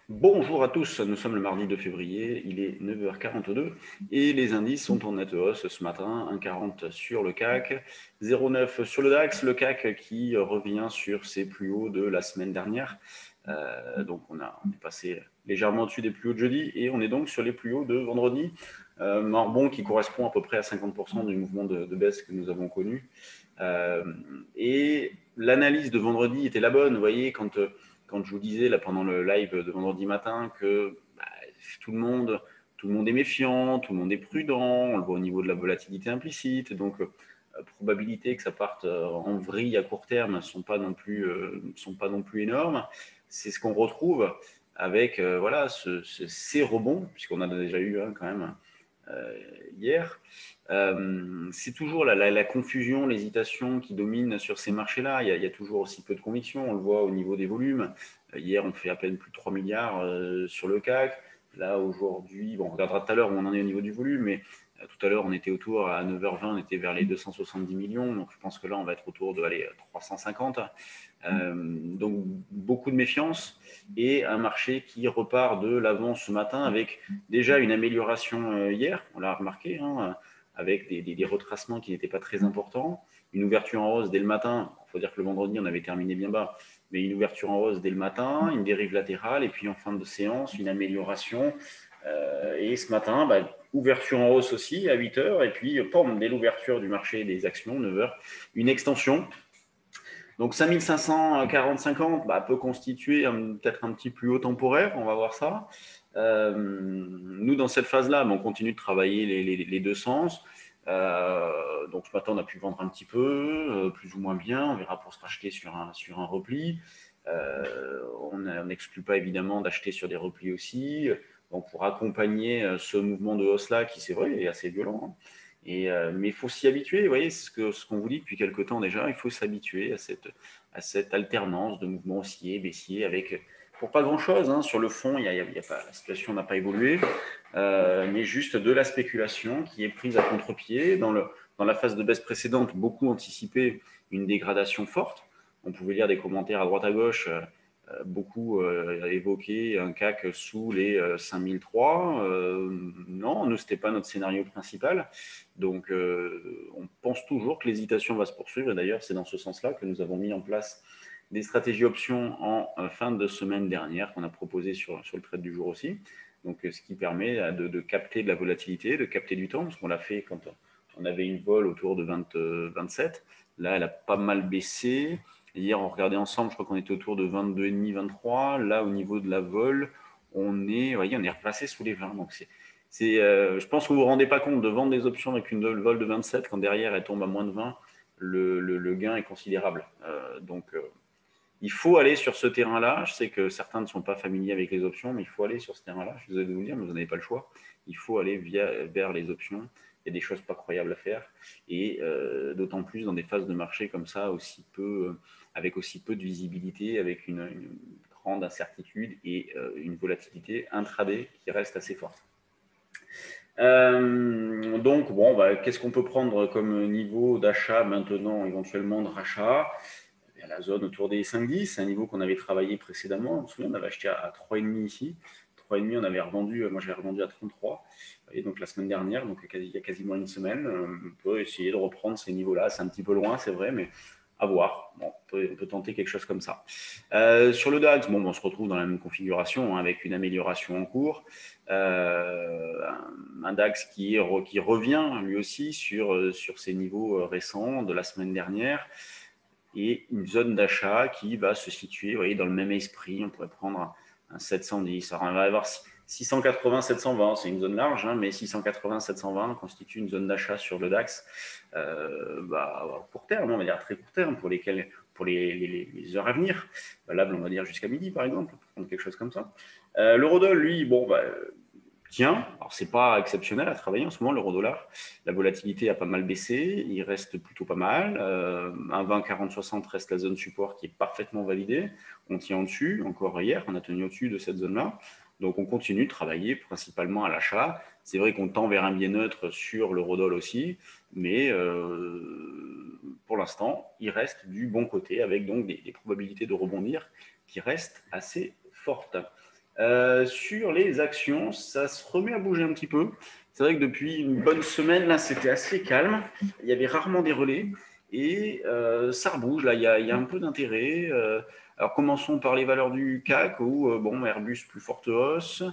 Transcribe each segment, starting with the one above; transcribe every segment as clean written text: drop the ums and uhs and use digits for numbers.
Bonjour à tous, nous sommes le mardi 2 février, il est 9h42 et les indices sont en nette hausse ce matin, 1,40 sur le CAC, 0,9 sur le DAX, le CAC qui revient sur ses plus hauts de la semaine dernière. Donc on est passé légèrement au-dessus des plus hauts de jeudi et on est donc sur les plus hauts de vendredi. Un rebond qui correspond à peu près à 50% du mouvement de baisse que nous avons connu. Et l'analyse de vendredi était la bonne, vous voyez, quand je vous disais là, pendant le live de vendredi matin que tout le monde est méfiant, tout le monde est prudent, on le voit au niveau de la volatilité implicite, donc probabilité que ça parte en vrille à court terme ne sont pas non plus énormes. C'est ce qu'on retrouve avec voilà, ces rebonds, puisqu'on en a déjà eu quand même hier. C'est toujours la confusion, l'hésitation qui domine sur ces marchés-là. Il y a toujours aussi peu de conviction. On le voit au niveau des volumes. Hier, on fait à peine plus de 3 milliards sur le CAC. Là, aujourd'hui, bon, on regardera tout à l'heure où on en est au niveau du volume, mais tout à l'heure, on était autour, à 9h20, on était vers les 270 millions. Donc, je pense que là, on va être autour de 350. Donc, beaucoup de méfiance et un marché qui repart de l'avant ce matin avec déjà une amélioration hier, on l'a remarqué, avec des retracements qui n'étaient pas très importants, une ouverture en hausse dès le matin. Il faut dire que le vendredi, on avait terminé bien bas, mais une ouverture en hausse dès le matin, une dérive latérale, et puis en fin de séance, une amélioration. Et ce matin, ouverture en hausse aussi à 8h, et puis, dès l'ouverture du marché des actions, 9h, une extension. Donc 5540-50 peut constituer peut-être un petit plus haut temporaire, on va voir ça. Nous, dans cette phase-là, on continue de travailler les deux sens. Donc ce matin, on a pu vendre un petit peu, plus ou moins bien. On verra pour se racheter sur un repli. On n'exclut pas évidemment d'acheter sur des replis aussi. Donc pour accompagner ce mouvement de hausse-là, qui c'est vrai, est assez violent. Mais il faut s'y habituer, vous voyez, c'est ce qu'on vous dit depuis quelques temps déjà, il faut s'habituer à cette alternance de mouvements haussiers, baissiers, avec, pour pas grand-chose, sur le fond, la situation n'a pas évolué, mais juste de la spéculation qui est prise à contre-pied. Dans la phase de baisse précédente, beaucoup anticipaient une dégradation forte. On pouvait lire des commentaires à droite à gauche, beaucoup évoqué un CAC sous les 5003. Non, nous, ce n'était pas notre scénario principal. Donc, on pense toujours que l'hésitation va se poursuivre. Et d'ailleurs, c'est dans ce sens-là que nous avons mis en place des stratégies options en fin de semaine dernière, qu'on a proposé sur le trade du jour aussi. Donc, ce qui permet de capter de la volatilité, de capter du temps, parce qu'on l'a fait quand on avait une vol autour de 27. Là, elle a pas mal baissé. Hier, on regardait ensemble, je crois qu'on était autour de 22,5, 23. Là, au niveau de la vol, on est replacé sous les 20. Donc, je pense que vous ne vous rendez pas compte de vendre des options avec une vol de 27 quand derrière elle tombe à moins de 20. Le gain est considérable. Donc, il faut aller sur ce terrain-là. Je sais que certains ne sont pas familiers avec les options, mais il faut aller sur ce terrain-là. Je suis désolé de vous le dire, mais vous n'avez pas le choix. Il faut aller vers les options. Il y a des choses pas croyables à faire. Et d'autant plus dans des phases de marché comme ça, avec aussi peu de visibilité, avec une grande incertitude et une volatilité intraday qui reste assez forte. Donc, qu'est-ce qu'on peut prendre comme niveau d'achat maintenant, éventuellement de rachat? À la zone autour des 5-10, c'est un niveau qu'on avait travaillé précédemment. On se souvient, on avait acheté à 3,5 ici. 3,5, on avait revendu, moi j'avais revendu à 33. Et donc la semaine dernière, donc il y a quasiment une semaine, on peut essayer de reprendre ces niveaux-là. C'est un petit peu loin, c'est vrai, mais à voir. Bon, on peut tenter quelque chose comme ça. Sur le DAX, on se retrouve dans la même configuration, avec une amélioration en cours. Un DAX qui revient lui aussi sur ses niveaux récents de la semaine dernière et une zone d'achat qui va se situer, vous voyez, dans le même esprit. On pourrait prendre un 710. Alors, on va avoir 680, 720, c'est une zone large, mais 680, 720 constitue une zone d'achat sur le DAX. Court terme, on va dire très court terme, pour les heures à venir. Valable, on va dire jusqu'à midi, par exemple, pour prendre quelque chose comme ça. L'eurodoll, lui, tiens, alors c'est pas exceptionnel à travailler en ce moment, l'euro-dollar. La volatilité a pas mal baissé, il reste plutôt pas mal. Un 20, 40, 60 reste la zone support qui est parfaitement validée. On tient au-dessus, encore hier, on a tenu au-dessus de cette zone-là. Donc on continue de travailler principalement à l'achat. C'est vrai qu'on tend vers un biais neutre sur l'eurodoll aussi, mais pour l'instant, il reste du bon côté avec donc des probabilités de rebondir qui restent assez fortes. Sur les actions, ça se remet à bouger un petit peu. C'est vrai que depuis une bonne semaine, là, c'était assez calme. Il y avait rarement des relais et ça rebouge. Là, il y a un peu d'intérêt. Alors, commençons par les valeurs du CAC où, bon, Airbus plus forte hausse.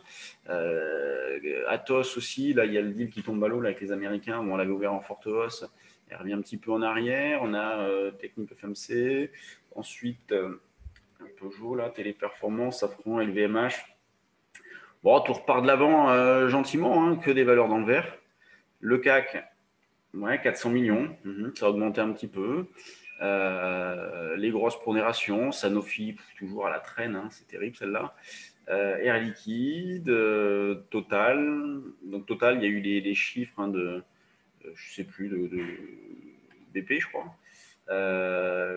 Atos aussi, là, il y a le deal qui tombe à l'eau là, avec les Américains. Où on l'avait ouvert en forte hausse. Elle revient un petit peu en arrière. On a Technip FMC. Ensuite, Peugeot, là, Téléperformance, Safran, LVMH. Bon, tout repart de l'avant gentiment, hein, que des valeurs dans le vert. Le CAC, ouais, 400 millions, ça a augmenté un petit peu. Les grosses pondérations, Sanofi, toujours à la traîne, hein, c'est terrible celle-là. Air Liquide, Total. Donc Total, il y a eu les chiffres hein, de, je sais plus, de BP, je crois.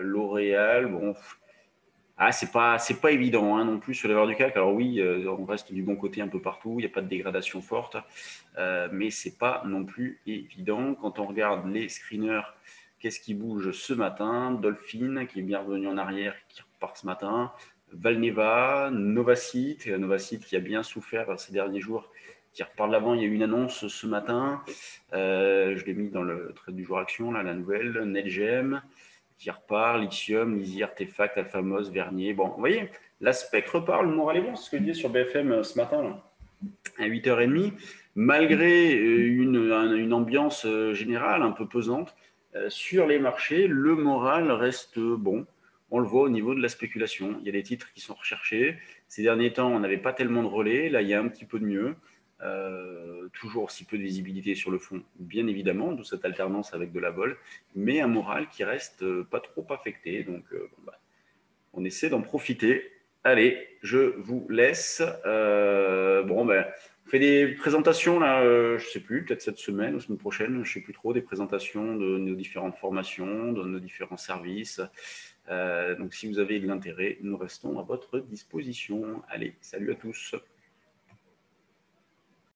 L'Oréal, bon, ah, c'est pas évident hein, non plus sur les valeurs du CAC. Alors oui, on reste du bon côté un peu partout, il n'y a pas de dégradation forte, mais c'est pas non plus évident. Quand on regarde les screeners, qu'est-ce qui bouge ce matin? Dolphin qui est bien revenu en arrière, qui repart ce matin. Valneva, Novacite qui a bien souffert ces derniers jours, qui repart de l'avant. Il y a eu une annonce ce matin, je l'ai mis dans le trait du jour action, là, la nouvelle, NetGem qui repart, Lithium, Lizzie, Artefact, Alphamos, Vernier. Bon, vous voyez, l'aspect repart, le moral est bon, c'est ce que je disais sur BFM ce matin, là, à 8h30, malgré une ambiance générale un peu pesante sur les marchés, le moral reste bon. On le voit au niveau de la spéculation. Il y a des titres qui sont recherchés. Ces derniers temps, on n'avait pas tellement de relais. Là, il y a un petit peu de mieux. Toujours aussi peu de visibilité sur le fond, bien évidemment, d'où cette alternance avec de la vol, mais un moral qui reste pas trop affecté. Donc, on essaie d'en profiter. Allez, je vous laisse. On fait des présentations là, je sais plus, peut-être cette semaine ou semaine prochaine, je sais plus trop, des présentations de nos différentes formations, de nos différents services. Donc, si vous avez de l'intérêt, nous restons à votre disposition. Allez, salut à tous.